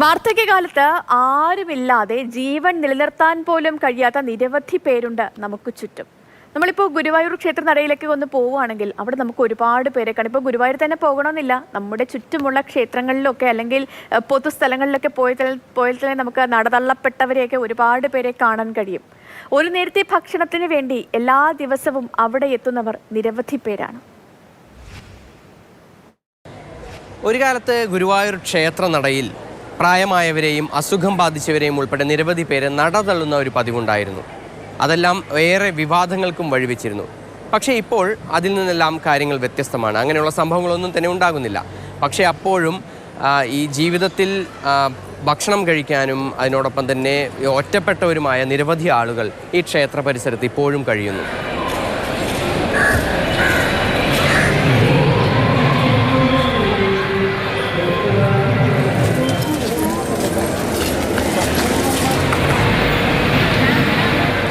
വാർദ്ധക്യകാലത്ത് ആരുമില്ലാതെ ജീവൻ നിലനിർത്താൻ പോലും കഴിയാത്ത നിരവധി പേരുണ്ട് നമുക്ക് ചുറ്റും. നമ്മളിപ്പോൾ ഗുരുവായൂർ ക്ഷേത്ര നടയിലേക്ക് ഒന്ന് പോവുകയാണെങ്കിൽ അവിടെ നമുക്ക് ഒരുപാട് പേരെ കാണും. ഇപ്പോൾ ഗുരുവായൂർ തന്നെ പോകണമെന്നില്ല, നമ്മുടെ ചുറ്റുമുള്ള ക്ഷേത്രങ്ങളിലൊക്കെ അല്ലെങ്കിൽ പൊതുസ്ഥലങ്ങളിലൊക്കെ പോയാൽ തന്നെ നമുക്ക് നടതള്ളപ്പെട്ടവരെയൊക്കെ ഒരുപാട് പേരെ കാണാൻ കഴിയും. ഒരു നേരത്തെ ഭക്ഷണത്തിന് വേണ്ടി എല്ലാ ദിവസവും അവിടെ എത്തുന്നവർ നിരവധി പേരാണ്. ഒരു കാലത്ത് ഗുരുവായൂർ ക്ഷേത്ര നടയിൽ പ്രായമായവരെയും അസുഖം ബാധിച്ചവരെയും ഉൾപ്പെടെ നിരവധി പേര് നടതള്ളുന്ന ഒരു പതിവുണ്ടായിരുന്നു. അതെല്ലാം ഏറെ വിവാദങ്ങൾക്കും വഴിവെച്ചിരുന്നു. പക്ഷേ ഇപ്പോൾ അതിൽ നിന്നെല്ലാം കാര്യങ്ങൾ വ്യത്യസ്തമാണ്. അങ്ങനെയുള്ള സംഭവങ്ങളൊന്നും തന്നെ ഉണ്ടാകുന്നില്ല. പക്ഷേ അപ്പോഴും ഈ ജീവിതത്തിൽ ഭക്ഷണം കഴിക്കാനും അതിനോടൊപ്പം തന്നെ ഒറ്റപ്പെട്ടവരുമായ നിരവധി ആളുകൾ ഈ ക്ഷേത്ര പരിസരത്ത് ഇപ്പോഴും കഴിയുന്നു.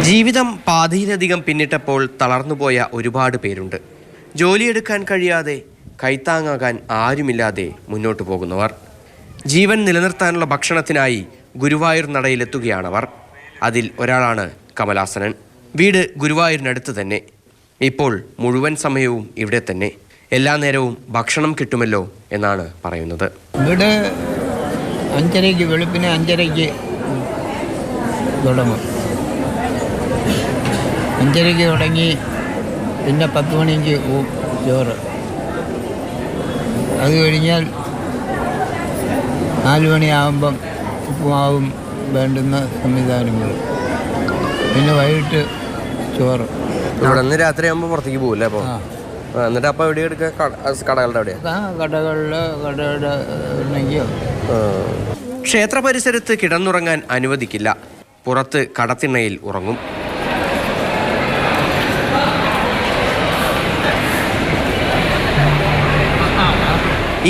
ജീവിതം പാതിയിലധികം പിന്നിട്ടപ്പോൾ തളർന്നുപോയ ഒരുപാട് പേരുണ്ട്. ജോലിയെടുക്കാൻ കഴിയാതെ കൈത്താങ്ങാകാൻ ആരുമില്ലാതെ മുന്നോട്ട് പോകുന്നവർ. ജീവൻ നിലനിർത്താനുള്ള ഭക്ഷണത്തിനായി ഗുരുവായൂർ നടയിലെത്തുകയാണവർ. അതിൽ ഒരാളാണ് കമലാസനൻ. വീട് ഗുരുവായൂരിനടുത്ത് തന്നെ. ഇപ്പോൾ മുഴുവൻ സമയവും ഇവിടെ തന്നെ. എല്ലാ നേരവും ഭക്ഷണം കിട്ടുമല്ലോ എന്നാണ് പറയുന്നത്. ഇവിടെ 5:30 വെളുപ്പിന് 5:30 തുടങ്ങും. 5:30 തുടങ്ങി പിന്നെ 10 മണിക്ക് ചോറ്. അത് കഴിഞ്ഞാൽ 4 മണിയാകുമ്പം ഉപ്പുമാവും വേണ്ടുന്ന സംവിധാനങ്ങൾ. പിന്നെ വൈകിട്ട് ചോറ്. ഇവിടെ നിന്ന് രാത്രിയാകുമ്പോൾ പുറത്തേക്ക് പോകില്ലേ? അപ്പോൾ എന്നിട്ട് അപ്പോൾ എവിടെ എടുക്കുക? കടകളുടെ അവിടെയാണ്. കടയുടെ ഉണ്ടെങ്കിയോ. ക്ഷേത്ര പരിസരത്ത് കിടന്നുറങ്ങാൻ അനുവദിക്കില്ല. പുറത്ത് കടത്തിണ്ണയിൽ ഉറങ്ങും.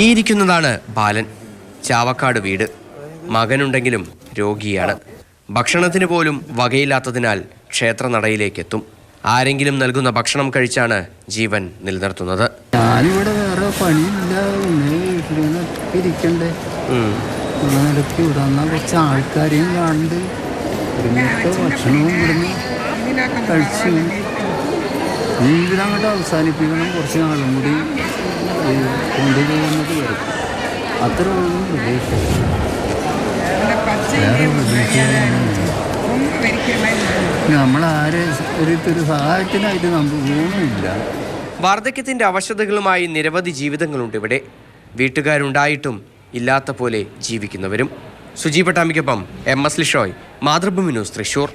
ഈ ഇരിക്കുന്നതാണ് ബാലൻ. ചാവക്കാട് വീട്. മകനുണ്ടെങ്കിലും രോഗിയാണ്. ഭക്ഷണത്തിന് പോലും വകയില്ലാത്തതിനാൽ ക്ഷേത്ര നടയിലേക്കെത്തും. ആരെങ്കിലും നൽകുന്ന ഭക്ഷണം കഴിച്ചാണ് ജീവൻ നിലനിർത്തുന്നത്. ഞാനിവിടെ വേറെ പണിയില്ല, ഇരിക്കണ്ടേ. ഇടയ്ക്ക് ഇവിടെ വന്നാൽ കുറച്ച് ആൾക്കാരെയും കാണുന്നുണ്ട്. ഇവിടുത്തെ ഭക്ഷണവും ഇവിടുന്ന് കഴിച്ച് ജീവിതം അങ്ങോട്ട് അവസാനിപ്പിക്കണം. കുറച്ച് നാളും കൂടി കൊണ്ടുപോകുന്നത് വരും. അത്ര ഒന്നും പ്രതീക്ഷിക്കും. നമ്മളാരെ ഒരു സഹായത്തിനായിട്ട് നമുക്ക് ഊണമില്ല. വാർദ്ധക്യത്തിന്റെ അവശതകളുമായി നിരവധി ജീവിതങ്ങളുണ്ട് ഇവിടെ. വീട്ടുകാരുണ്ടായിട്ടും ഇല്ലാത്ത പോലെ ജീവിക്കുന്നവരും. സുജി പട്ടാമ്പിക്കൊപ്പം MS ലിഷോയ്, മാതൃഭൂമി ന്യൂസ്, തൃശൂർ.